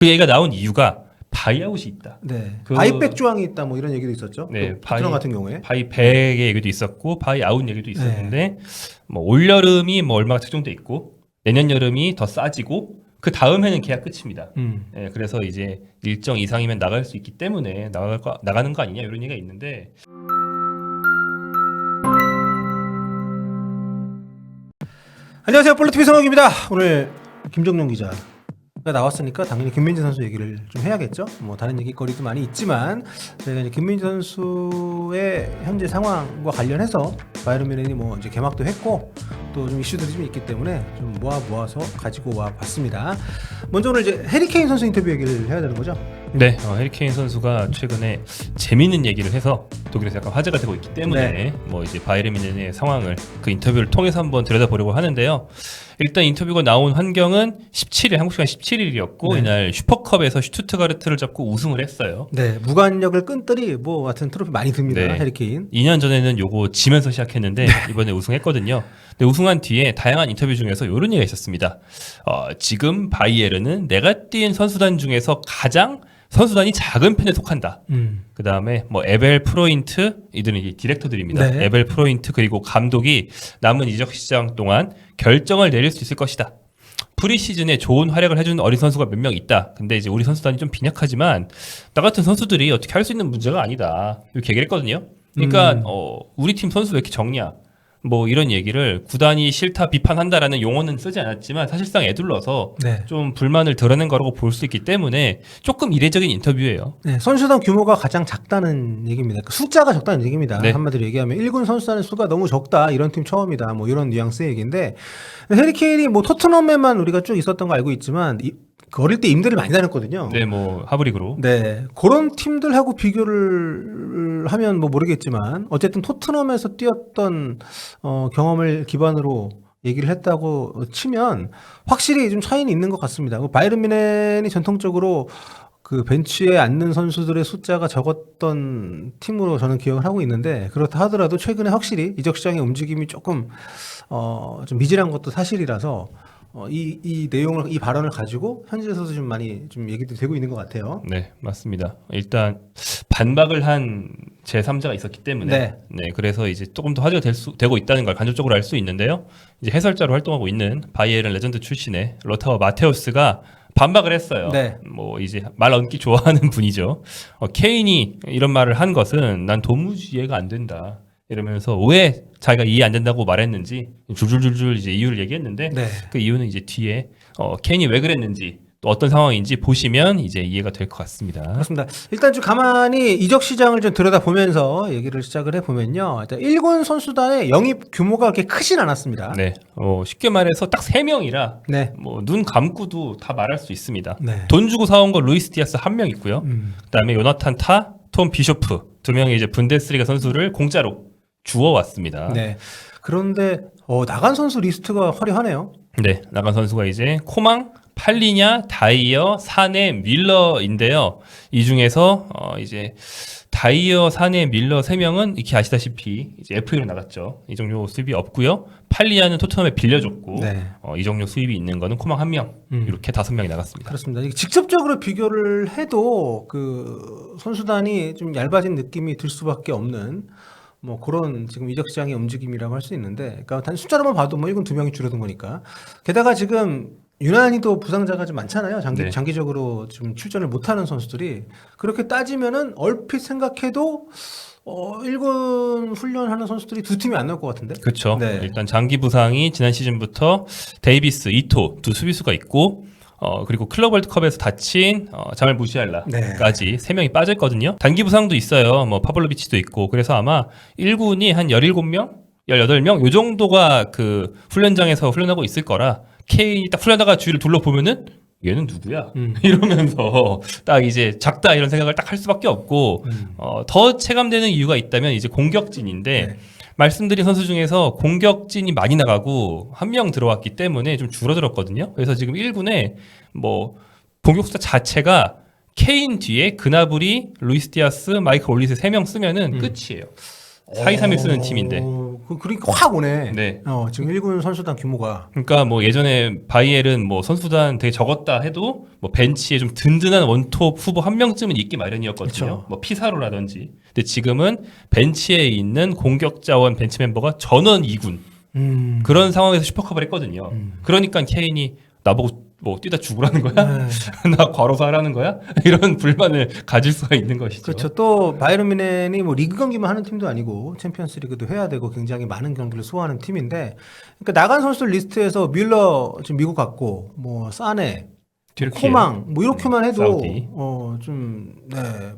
그 얘기가 나온 이유가 바이아웃이 있다. 네. 바이백 조항이 있다 뭐 이런 얘기도 있었죠. 네, 토트넘 같은 경우에. 바이백의 얘기도 있었고 바이아웃 얘기도 있었는데 뭐 올여름이 뭐 얼마가 책정돼 있고 내년 여름이 더 싸지고 그 다음 해는 계약 끝입니다. 네, 그래서 이제 일정 이상이면 나갈 수 있기 때문에 나가는 거 아니냐 이런 얘기가 있는데. 안녕하세요, 볼로TV 성욱입니다. 오늘 김정용 기자가 나왔으니까 당연히 김민재 선수 얘기를 좀 해야겠죠. 뭐 다른 얘기거리도 많이 있지만 저희가 이제 김민재 선수의 현재 상황과 관련해서 바이에른 뮌헨이 뭐 이제 개막도 했고 또 좀 이슈들이 좀 있기 때문에 좀 모아서 가지고 와 봤습니다. 먼저 오늘 이제 해리 케인 선수 인터뷰 얘기를 해야 되는 거죠? 네, 해리 케인 선수가 최근에 재미있는 얘기를 해서 독일에서 약간 화제가 되고 있기 때문에 뭐 이제 바이에른 뮌헨의 상황을 그 인터뷰를 통해서 한번 들여다보려고 하는데요. 일단 인터뷰가 나온 환경은 17일, 한국 시간 17일이었고 이날 슈퍼컵에서 슈투트가르트를 잡고 우승을 했어요. 네, 무관력을 끈들이 뭐 같은 트로피 많이 듭니다. 해리 케인. 2년 전에는 요거 지면서 시작했는데 이번에 우승했거든요. 근데 우승한 뒤에 다양한 인터뷰 중에서 이런 얘기가 있었습니다. 지금 바이에른은 내가 뛴 선수단 중에서 가장 선수단이 작은 편에 속한다. 그 다음에 뭐 에벨 프로인트, 이들은 이게 디렉터들입니다. 네. 에벨 프로인트 그리고 감독이 남은 이적 시장 동안 결정을 내릴 수 있을 것이다. 프리시즌에 좋은 활약을 해주는 어린 선수가 몇 명 있다. 근데 이제 우리 선수단이 좀 빈약하지만 나 같은 선수들이 어떻게 할 수 있는 문제가 아니다. 이렇게 얘기를 했거든요. 그러니까 우리 팀 선수 왜 이렇게 적냐? 뭐 이런 얘기를 구단이 싫다 비판한다라는 용어는 쓰지 않았지만 사실상 애둘러서 좀 불만을 드러낸 거라고 볼 수 있기 때문에 조금 이례적인 인터뷰예요. 네, 선수단 규모가 가장 작다는 얘기입니다. 그 숫자가 적다는 얘기입니다. 네. 한마디로 얘기하면 1군 선수단의 수가 너무 적다. 이런 팀 처음이다. 뭐 이런 뉘앙스의 얘기인데 해리 케인이 뭐 토트넘에만 우리가 쭉 있었던 거 알고 있지만 그 어릴 때 임대를 많이 다녔거든요. 네, 뭐 하브리그로. 네, 그런 팀들하고 비교를 하면 뭐 모르겠지만 어쨌든 토트넘에서 뛰었던 경험을 기반으로 얘기를 했다고 치면 확실히 좀 차이는 있는 것 같습니다. 바이에른 뮌헨이 전통적으로 그 벤치에 앉는 선수들의 숫자가 적었던 팀으로 저는 기억을 하고 있는데 그렇다 하더라도 최근에 확실히 이적 시장의 움직임이 조금 좀 미진한 것도 사실이라서 이 내용을, 이 발언을 가지고 현지에서도 좀 많이 좀 얘기도 되고 있는 것 같아요. 네, 맞습니다. 일단 반박을 한 제3자가 있었기 때문에 그래서 이제 조금 더 화제가 되고 있다는 걸 간접적으로 알 수 있는데요. 이제 해설자로 활동하고 있는 바이에른 레전드 출신의 로타워 마테우스가 반박을 했어요. 뭐 이제 말 얹기 좋아하는 분이죠. 케인이 이런 말을 한 것은 난 도무지 이해가 안 된다. 이러면서 왜 자기가 이해 안 된다고 말했는지 줄줄줄줄 이제 이유를 얘기했는데 그 이유는 이제 뒤에 케인이 왜 그랬는지 또 어떤 상황인지 보시면 이제 이해가 될 것 같습니다. 그렇습니다. 일단 좀 가만히 이적 시장을 좀 들여다보면서 얘기를 시작을 해보면요. 일단 1군 선수단의 영입 규모가 그렇게 크진 않았습니다. 네, 쉽게 말해서 딱 3명이라 뭐 눈 감고도 다 말할 수 있습니다. 돈 주고 사온 거 루이스 디아스 1명 있고요. 그다음에 요나탄 타, 톰 비쇼프 2명의 이제 분데스리가 선수를 공짜로 주워왔습니다. 네. 그런데 나간 선수 리스트가 화려하네요. 네, 나간 선수가 이제 코망, 팔리냐, 다이어, 사네, 밀러인데요. 이 중에서 이제 다이어, 사네, 밀러 3명은 이렇게 아시다시피 이제 FA로 나갔죠. 이적료 수입이 없고요. 팔리냐는 토트넘에 빌려줬고 이적료 수입이 있는 거는 코망 1명 이렇게 5명이 나갔습니다. 그렇습니다. 이게 직접적으로 비교를 해도 그 선수단이 좀 얇아진 느낌이 들 수밖에 없는 뭐 그런 지금 이적 시장의 움직임이라고 할 수 있는데, 그러니까 단 숫자로만 봐도 뭐 1군 2명이 줄어든 거니까. 게다가 지금 유난히도 부상자가 좀 많잖아요. 장기적으로 좀 출전을 못하는 선수들이. 그렇게 따지면은 얼핏 생각해도 1군 훈련하는 선수들이 2팀이 안 나올 것 같은데? 그렇죠. 일단 장기 부상이 지난 시즌부터 데이비스, 이토 두 수비수가 있고 그리고 클럽 월드컵에서 다친 자말 무시알라까지 3명이 빠졌거든요. 단기 부상도 있어요. 뭐 파블로비치도 있고. 그래서 아마 1군이 한 17명, 18명 요 정도가 그 훈련장에서 훈련하고 있을 거라 케인이 딱 훈련하다가 주위를 둘러보면은 얘는 누구야? 이러면서 딱 이제 작다 이런 생각을 딱 할 수밖에 없고 더 체감되는 이유가 있다면 이제 공격진인데 말씀드린 선수 중에서 공격진이 많이 나가고 1명 들어왔기 때문에 좀 줄어들었거든요. 그래서 지금 1군에 뭐 공격 숫자 자체가 케인 뒤에 그나브리, 루이스 디아스, 마이클 올리스 3명 쓰면은 끝이에요. 4-2-3-1 쓰는 팀인데. 그러니까 확 오네. 네. 지금 1군 선수단 규모가. 그러니까 뭐 예전에 바이엘은 뭐 선수단 되게 적었다 해도 뭐 벤치에 좀 든든한 원톱 후보 한 명쯤은 있기 마련이었거든요. 그쵸. 뭐 피사로라든지. 근데 지금은 벤치에 있는 공격 자원 벤치 멤버가 전원 2군. 그런 상황에서 슈퍼컵을 했거든요. 그러니까 케인이 나보고 뭐 뛰다 죽으라는 거야? 네. 나 과로사 하라는 거야? 이런 불만을 가질 수가 있는 것이죠. 그렇죠. 또 바이에른 뮌헨이 뭐 리그 경기만 하는 팀도 아니고 챔피언스 리그도 해야 되고 굉장히 많은 경기를 소화하는 팀인데, 그러니까 나간 선수들 리스트에서 뮬러 지금 미국 갔고, 뭐 사네, 튀르키예, 코망 뭐 이렇게만 해도 사우디. 좀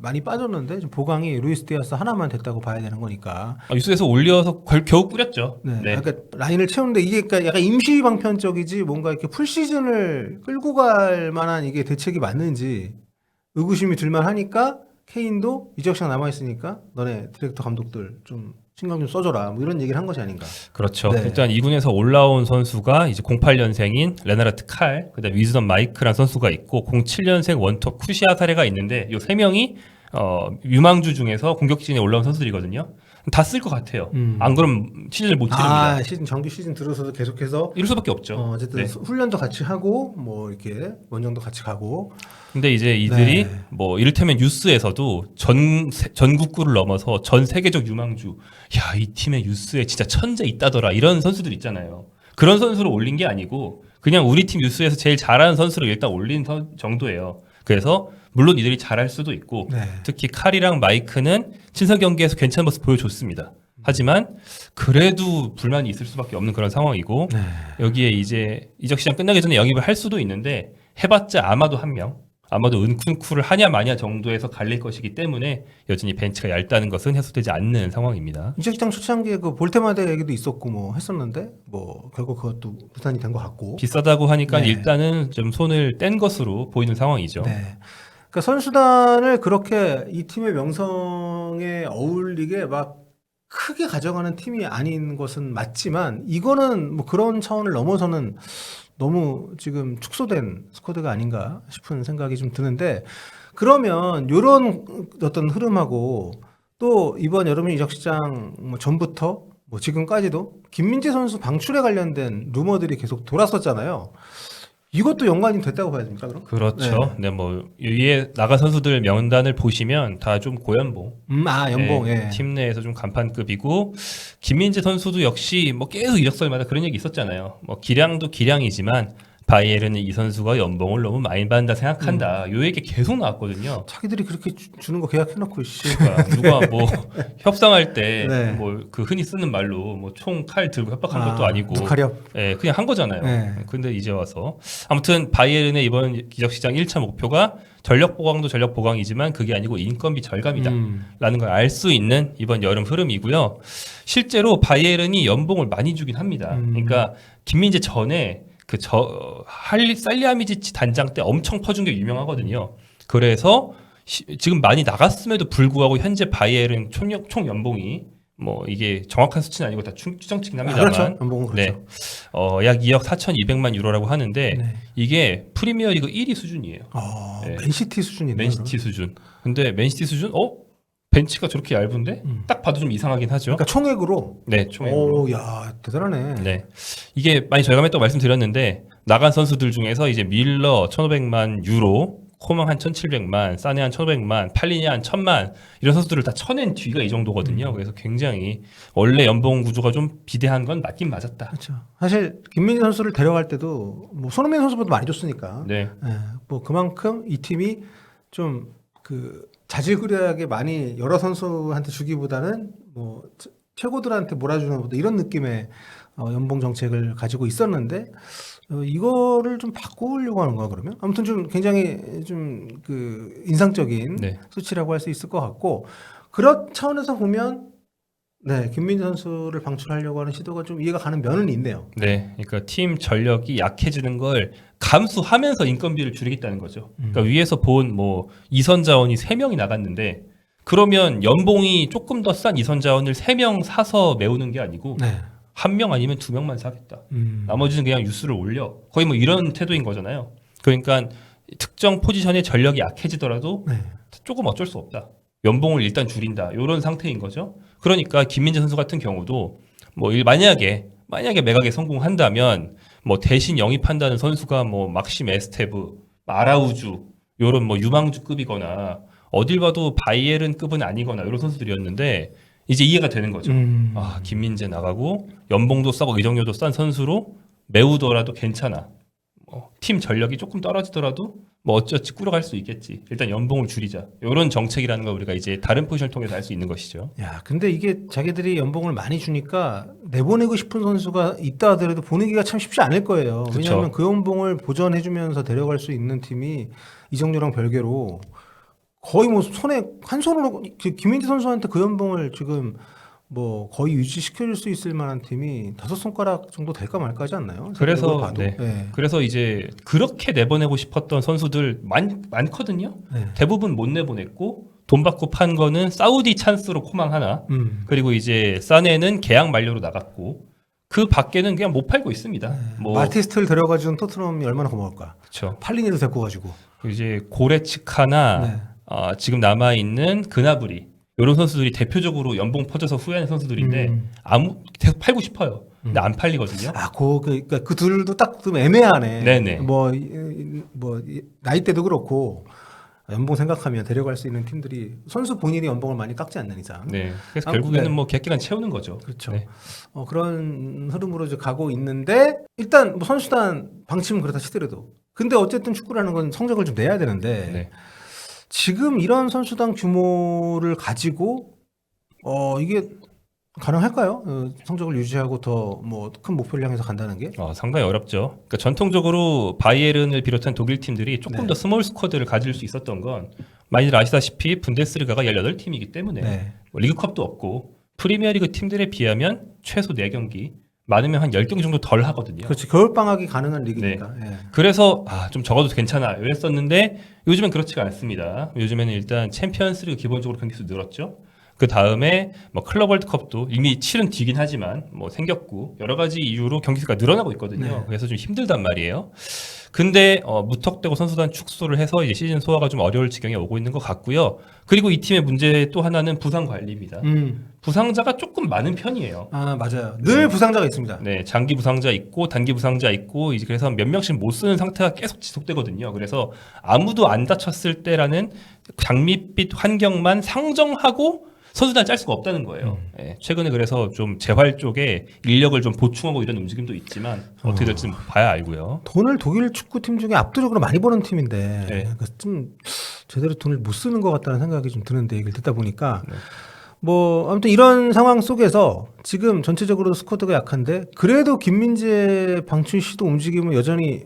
많이 빠졌는데 지금 보강이 루이스 디아스 하나만 됐다고 봐야 되는 거니까. 뉴스에서 올려서 겨우 꾸렸죠. 네. 네. 그러니까 라인을 채우는데 이게 그러니까 약간 임시 방편적이지 뭔가 이렇게 풀 시즌을 끌고 갈 만한 이게 대책이 맞는지 의구심이 들만 하니까 케인도 이적 시장 남아 있으니까 너네 디렉터 감독들 좀 신경 좀 써줘라 뭐 이런 얘기를 한 것이 아닌가. 그렇죠. 네. 일단 2군에서 올라온 선수가 이제 08년생인 레나르트 칼, 그다음 위즈덤 마이크라는 선수가 있고 07년생 원톱 쿠시아 사레가 있는데 이 세 명이 유망주 중에서 공격진에 올라온 선수들이거든요. 다 쓸 것 같아요. 안 그러면 시즌을 못 치릅니다. 시즌 정규 시즌 들어서도 계속해서 이럴 수밖에 없죠. 어쨌든 네. 훈련도 같이 하고 뭐 이렇게 원정도 같이 가고. 근데 이제 이들이 네. 뭐 이를테면 뉴스에서도 전국구를 넘어서 전 세계적 유망주, 야, 이 팀에 뉴스에 진짜 천재 있다더라 이런 선수들 있잖아요. 그런 선수를 올린 게 아니고 그냥 우리 팀 뉴스에서 제일 잘하는 선수를 일단 올린 정도예요. 그래서 물론 이들이 잘할 수도 있고 네. 특히 칼이랑 마이크는 친선 경기에서 괜찮은 모습 보여줬습니다. 하지만 그래도 불만이 있을 수밖에 없는 그런 상황이고 네. 여기에 이제 이적 시장 끝나기 전에 영입을 할 수도 있는데 해봤자 아마도 한 명, 아마도 은쿤쿠를 하냐 마냐 정도에서 갈릴 것이기 때문에 여전히 벤치가 얇다는 것은 해소되지 않는 상황입니다. 이적 시장 초창기에 그 볼테마데 얘기도 있었고 뭐 했었는데 뭐 결국 그것도 무산이 된 것 같고. 비싸다고 하니까 네. 일단은 좀 손을 뗀 것으로 보이는 상황이죠. 네. 그러니까 선수단을 그렇게 이 팀의 명성에 어울리게 막 크게 가져가는 팀이 아닌 것은 맞지만 이거는 뭐 그런 차원을 넘어서는 너무 지금 축소된 스쿼드가 아닌가 싶은 생각이 좀 드는데, 그러면 이런 어떤 흐름하고 또 이번 여름 이적 시장 뭐 전부터 뭐 지금까지도 김민재 선수 방출에 관련된 루머들이 계속 돌았었잖아요. 이것도 연관이 됐다고 봐야 됩니까, 그럼? 그렇죠. 네, 뭐 위에 나간 선수들 명단을 보시면 다 좀 고연봉. 연봉, 네, 예. 팀 내에서 좀 간판급이고 김민재 선수도 역시 뭐 계속 이력서마다 그런 얘기 있었잖아요. 뭐 기량도 기량이지만 바이에른은 이 선수가 연봉을 너무 많이 받는다 생각한다. 요 얘기 계속 나왔거든요. 자기들이 그렇게 주는 거 계약해놓고, 씨. 그러니까 누가 뭐 협상할 때 네. 뭐 그 흔히 쓰는 말로 뭐 총 칼 들고 협박한 것도 아니고 북하렵. 예, 그냥 한 거잖아요. 네. 근데 이제 와서 아무튼 바이에른의 이번 이적 시장 1차 목표가 전력 보강도 전력 보강이지만 그게 아니고 인건비 절감이다. 라는 걸 알 수 있는 이번 여름 흐름이고요. 실제로 바이에른이 연봉을 많이 주긴 합니다. 그러니까 김민재 전에 살리아미지치 단장 때 엄청 퍼준 게 유명하거든요. 그래서 지금 많이 나갔음에도 불구하고 현재 바이에른 총 연봉이 뭐 이게 정확한 수치는 아니고 다 추정치긴 합니다만 그렇죠. 연봉은 그렇죠. 네. 약 2억 4,200만 유로라고 하는데 네. 이게 프리미어리그 1위 수준이에요. 네. 맨시티 수준이네요. 맨시티 수준. 근데 맨시티 수준? 벤치가 저렇게 얇은데? 딱 봐도 좀 이상하긴 하죠. 그러니까 총액으로. 네, 총액으로. 야, 대단하네. 네. 이게 많이 절감했다고 말씀드렸는데 나간 선수들 중에서 이제 밀러 1,500만 유로, 코망 한 1,700만, 사네 한 1,500만, 팔리니 한 1,000만 이런 선수들을 다 쳐낸 뒤가 이 정도거든요. 그래서 굉장히 원래 연봉 구조가 좀 비대한 건 맞긴 맞았다. 그렇죠. 사실 김민재 선수를 데려갈 때도 뭐 손흥민 선수보다 많이 줬으니까. 네. 뭐 그만큼 이 팀이 좀 그 자질구레하게 많이 여러 선수한테 주기보다는 뭐 최고들한테 몰아주는 보다 이런 느낌의 연봉 정책을 가지고 있었는데 이거를 좀 바꾸려고 하는 거야 그러면? 아무튼 좀 굉장히 좀 그 인상적인 네. 수치라고 할 수 있을 것 같고, 그런 차원에서 보면 네, 김민재 선수를 방출하려고 하는 시도가 좀 이해가 가는 면은 있네요. 네, 그러니까 팀 전력이 약해지는 걸 감수하면서 인건비를 줄이겠다는 거죠. 그러니까 위에서 본 뭐 이선 자원이 3명이 나갔는데 그러면 연봉이 조금 더 싼 이선 자원을 3명 사서 메우는 게 아니고 네. 1명 아니면 2명만 사겠다. 나머지는 그냥 유수를 올려. 거의 뭐 이런 태도인 거잖아요. 그러니까 특정 포지션의 전력이 약해지더라도 네. 조금 어쩔 수 없다. 연봉을 일단 줄인다. 이런 상태인 거죠. 그러니까 김민재 선수 같은 경우도 만약에 매각에 성공한다면 뭐 대신 영입한다는 선수가 뭐 막심 에스테브, 아라우주 요런 뭐 유망주급이거나 어딜 봐도 바이에른급은 아니거나 이런 선수들이었는데 이제 이해가 되는 거죠. 아, 김민재 나가고 연봉도 싸고 이적료도 싼 선수로 메우더라도 괜찮아. 팀 전력이 조금 떨어지더라도 뭐 어찌어찌 꾸려갈 수 있겠지. 일단 연봉을 줄이자. 이런 정책이라는 걸 우리가 이제 다른 포지션을 통해서 알 수 있는 것이죠. 야, 근데 이게 자기들이 연봉을 많이 주니까 내보내고 싶은 선수가 있다 하더라도 보내기가 참 쉽지 않을 거예요. 그쵸. 왜냐하면 그 연봉을 보전해주면서 데려갈 수 있는 팀이 이정료랑 별개로 거의 뭐 손에 한 손으로 김민재 선수한테 그 연봉을 지금 뭐 거의 유지시켜줄 수 있을 만한 팀이 5손가락 정도 될까 말까 하지 않나요? 그래서 봐도. 네. 네. 그래서 이제 그렇게 내보내고 싶었던 선수들 많거든요. 네. 대부분 못 내보냈고 돈 받고 판 거는 사우디 찬스로 코망 하나. 그리고 이제 사네는 계약 만료로 나갔고 그 밖에는 그냥 못 팔고 있습니다. 뭐 마티스트를 데려가지고 토트넘이 얼마나 고마울까. 그렇죠. 팔리니도 데리고 가지고. 이제 고레츠카나 네. 지금 남아 있는 그나브리 이런 선수들이 대표적으로 연봉 퍼져서 후회하는 선수들인데 계속 팔고 싶어요. 근데 안 팔리거든요. 아, 그러니까 그 둘도 딱 좀 애매하네. 네네. 뭐 나이대도 그렇고 연봉 생각하면 데려갈 수 있는 팀들이 선수 본인이 연봉을 많이 깎지 않는 이상. 네. 그래서 아, 결국에는 네. 뭐 계약기간 채우는 거죠. 그렇죠. 네. 그런 흐름으로 이제 가고 있는데 일단 뭐 선수단 방침은 그렇다 치더라도 근데 어쨌든 축구라는 건 성적을 좀 내야 되는데 네. 지금 이런 선수단 규모를 가지고 이게 가능할까요? 성적을 유지하고 더 뭐 큰 목표를 향해서 간다는 게? 상당히 어렵죠. 그러니까 전통적으로 바이에른을 비롯한 독일 팀들이 조금 네. 더 스몰 스쿼드를 가질 수 있었던 건 많이들 아시다시피 분데스리가가 18팀이기 때문에 네. 뭐 리그컵도 없고 프리미어리그 팀들에 비하면 최소 4경기 많으면 한 10경기 정도 덜 하거든요. 그렇지. 겨울 방학이 가능한 리그니까. 예. 그래서 좀 적어도 괜찮아 이랬었는데 요즘엔 그렇지가 않습니다. 요즘에는 일단 챔피언스리그 기본적으로 경기수 늘었죠. 그 다음에 뭐 클럽 월드컵도 이미 치른 뒤긴 하지만 뭐 생겼고 여러 가지 이유로 경기수가 늘어나고 있거든요. 네. 그래서 좀 힘들단 말이에요. 근데 무턱대고 선수단 축소를 해서 이제 시즌 소화가 좀 어려울 지경에 오고 있는 것 같고요. 그리고 이 팀의 문제 또 하나는 부상 관리입니다. 부상자가 조금 많은 편이에요. 아, 맞아요. 늘 부상자가 있습니다. 네, 장기 부상자 있고 단기 부상자 있고 이제 그래서 몇 명씩 못 쓰는 상태가 계속 지속되거든요. 그래서 아무도 안 다쳤을 때라는 장밋빛 환경만 상정하고 선수단 짤 수가 없다는 거예요. 예, 최근에 그래서 좀 재활 쪽에 인력을 좀 보충하고 이런 움직임도 있지만 어떻게 될지 는 봐야 알고요. 돈을 독일 축구팀 중에 압도적으로 많이 버는 팀인데 네. 좀 제대로 돈을 못 쓰는 것 같다는 생각이 좀 드는데 얘기를 듣다 보니까 네. 뭐 아무튼 이런 상황 속에서 지금 전체적으로 스쿼드가 약한데 그래도 김민재, 방춘시도 움직임은 여전히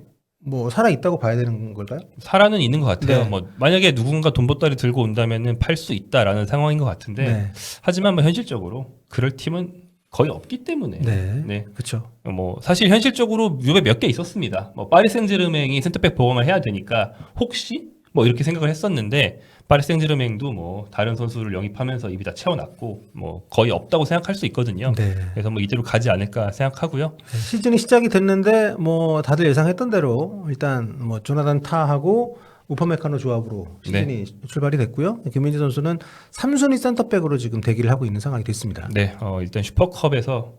뭐 살아 있다고 봐야 되는 걸까요? 살아는 있는 것 같아요. 네. 뭐 만약에 누군가 돈보따리 들고 온다면은 팔 수 있다라는 상황인 것 같은데 네. 하지만 뭐 현실적으로 그럴 팀은 거의 없기 때문에 네. 그렇죠. 뭐 사실 현실적으로 유럽에 몇 개 있었습니다. 뭐 파리 생제르맹이 센터백 보강을 해야 되니까 혹시 뭐 이렇게 생각을 했었는데 파리 생제르맹도 뭐 다른 선수를 영입하면서 이미 다 채워놨고 뭐 거의 없다고 생각할 수 있거든요. 네. 그래서 뭐 이대로 가지 않을까 생각하고요. 시즌이 시작이 됐는데 뭐 다들 예상했던 대로 일단 뭐 조나단 타하고 우파메카노 조합으로 시즌이 출발이 됐고요. 김민재 선수는 3순위 센터백으로 지금 대기를 하고 있는 상황이 됐습니다. 네, 일단 슈퍼컵에서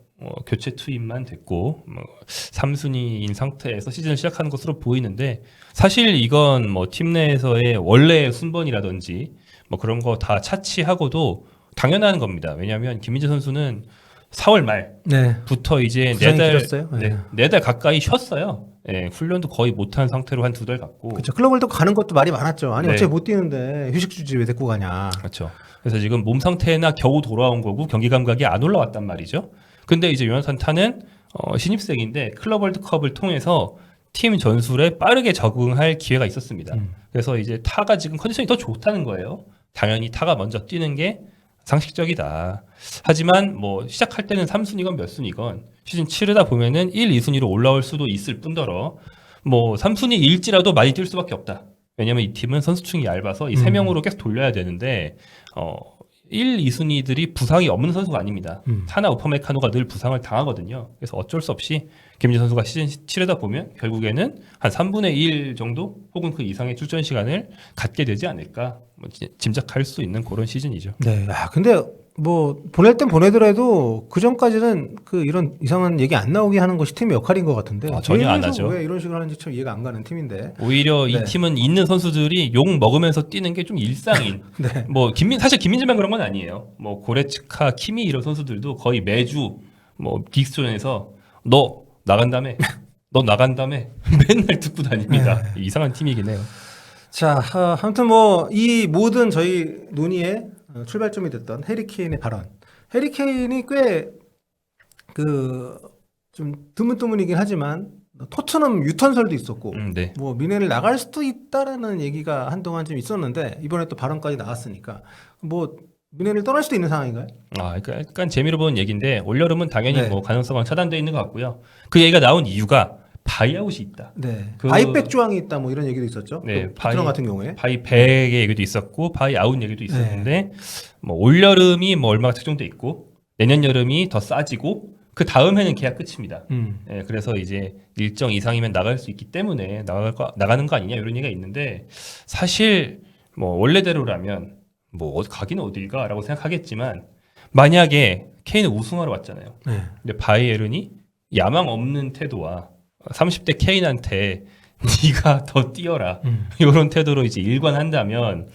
교체 투입만 됐고 3순위인 상태에서 시즌을 시작하는 것으로 보이는데 사실 이건 뭐 팀 내에서의 원래 순번이라든지 뭐 그런 거 다 차치하고도 당연한 겁니다. 왜냐하면 김민재 선수는 4월 말부터 이제 부상이 길었어요? 네 달 가까이 쉬었어요. 예, 훈련도 거의 못한 상태로 한 2달 갔고. 그렇죠. 클럽 월드 가는 것도 말이 많았죠. 아니 네. 어차피 못 뛰는데 휴식 주지 왜 데리고 가냐. 그렇죠. 그래서 지금 몸 상태나 겨우 돌아온 거고 경기 감각이 안 올라왔단 말이죠. 근데 이제 요나탄 타는 신입생인데 클럽 월드컵을 통해서 팀 전술에 빠르게 적응할 기회가 있었습니다. 그래서 이제 타가 지금 컨디션이 더 좋다는 거예요. 당연히 타가 먼저 뛰는 게 상식적이다. 하지만 뭐 시작할 때는 3순위건 몇 순위건 시즌 치르다 보면은 1, 2순위로 올라올 수도 있을 뿐더러 뭐 3순위일지라도 많이 뛸 수밖에 없다. 왜냐면 이 팀은 선수층이 얇아서 이 3명으로 계속 돌려야 되는데 1, 2순위들이 부상이 없는 선수가 아닙니다. 타나 우퍼메카노가 늘 부상을 당하거든요. 그래서 어쩔 수 없이 김민재 선수가 시즌 치르다 보면 결국에는 한 3분의 1 정도 혹은 그 이상의 출전 시간을 갖게 되지 않을까 뭐 짐작할 수 있는 그런 시즌이죠. 네. 근데 뭐 보낼 땐 보내더라도 그 전까지는 그 이런 이상한 얘기 안 나오게 하는 것이 팀의 역할인 것 같은데 전혀 안 계속 하죠. 왜 이런 식으로 하는지 참 이해가 안 가는 팀인데 오히려 네. 이 팀은 있는 선수들이 욕 먹으면서 뛰는 게 좀 일상인. 네. 뭐 사실 김민재만 그런 건 아니에요. 뭐 고레츠카, 키미 이런 선수들도 거의 매주 뭐 빅스존에서 너 나간다며, 너 나간다며 맨날 듣고 다닙니다. 네. 이상한 팀이긴 해요. 자, 아무튼 뭐 이 모든 저희 논의의 출발점이 됐던 해리 케인의 발언. 해리 케인이 꽤 그 좀 드문드문이긴 하지만 토트넘 유턴설도 있었고 네. 뭐 미넨을 나갈 수도 있다라는 얘기가 한동안 좀 있었는데 이번에 또 발언까지 나왔으니까 뭐 미넨을 떠날 수도 있는 상황인가요? 그러니까 약간 재미로 보는 얘기인데 올여름은 당연히 네. 뭐 가능성은 차단되어 있는 것 같고요. 그 얘기가 나온 이유가 바이아웃이 있다. 네. 그- 바이백 조항이 있다 뭐 이런 얘기도 있었죠. 네, 또 토트넘 같은 경우에. 바이백의 얘기도 있었고 바이아웃 얘기도 있었는데 뭐 올여름이 뭐 얼마가 책정돼 있고 내년 여름이 더 싸지고 그 다음 해는 계약 끝입니다. 예, 그래서 이제 일정 이상이면 나갈 수 있기 때문에 나가는 거 아니냐 이런 얘기가 있는데 사실 뭐 원래대로라면 뭐 가기는 어딜까라고 생각하겠지만 만약에 케인은 우승하러 왔잖아요. 네. 근데 바이에른이 야망 없는 태도와 30대 케인한테 네가 더 뛰어라 이런 태도로 이제 일관한다면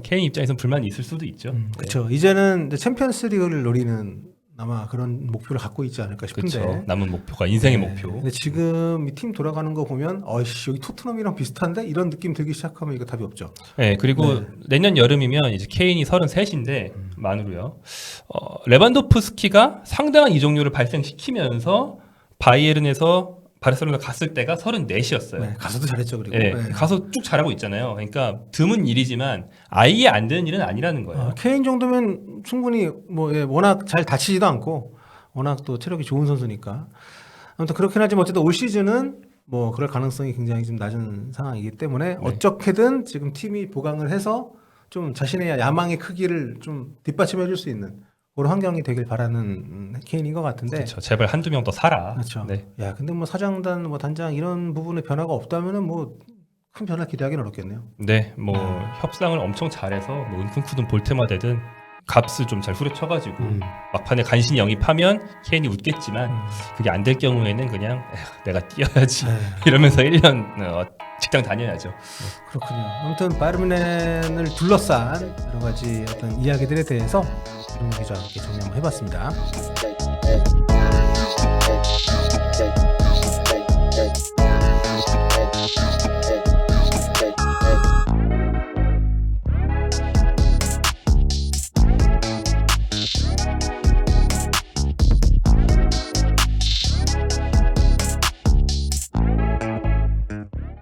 케인 입장에서는 불만이 있을 수도 있죠. 그렇죠. 이제는 이제 챔피언스리그를 노리는 아마 그런 목표를 갖고 있지 않을까 싶은데. 그렇죠. 남은 목표가 인생의 네. 목표. 근데 지금 이 팀 돌아가는 거 보면 어이씨 여기 토트넘이랑 비슷한데 이런 느낌 들기 시작하면 이거 답이 없죠. 네, 그리고 네. 내년 여름이면 이제 케인이 33인데 만으로요. 레반도프스키가 상당한 이적료를 발생시키면서 바이에른에서 바르셀로나 갔을 때가 34이었어요. 네. 가서도 잘했죠 그리고. 네, 네. 가서 쭉 잘하고 있잖아요. 그러니까 드문 일이지만 아예 안 되는 일은 아니라는 거예요. 케인 정도면 충분히 뭐 워낙 잘 다치지도 않고 워낙 또 체력이 좋은 선수니까 아무튼 그렇긴 하지만 어쨌든 올 시즌은 뭐 그럴 가능성이 굉장히 좀 낮은 상황이기 때문에 어떻게든 지금 팀이 보강을 해서 좀 자신의 야망의 크기를 좀 뒷받침해 줄 수 있는 그런 환경이 되길 바라는 케인인 것 같은데. 그렇죠. 제발 한두 명 더 살아. 그렇죠. 네. 야, 근데 뭐 사장단, 뭐 단장 이런 부분에 변화가 없다면은 뭐 큰 변화 기대하기는 어렵겠네요. 네, 뭐 협상을 엄청 잘해서 뭐 은kun쿠든 볼테마되든 값을 좀 잘 후려쳐가지고 막판에 간신히 영입하면 케인이 웃겠지만 그게 안 될 경우에는 그냥 에휴, 내가 뛰어야지 네. 이러면서 1년 직장 다녀야죠. 그렇군요. 아무튼 바이에른을 둘러싼 여러 가지 어떤 이야기들에 대해서 이런 기자와 함께 정리 한번 해봤습니다.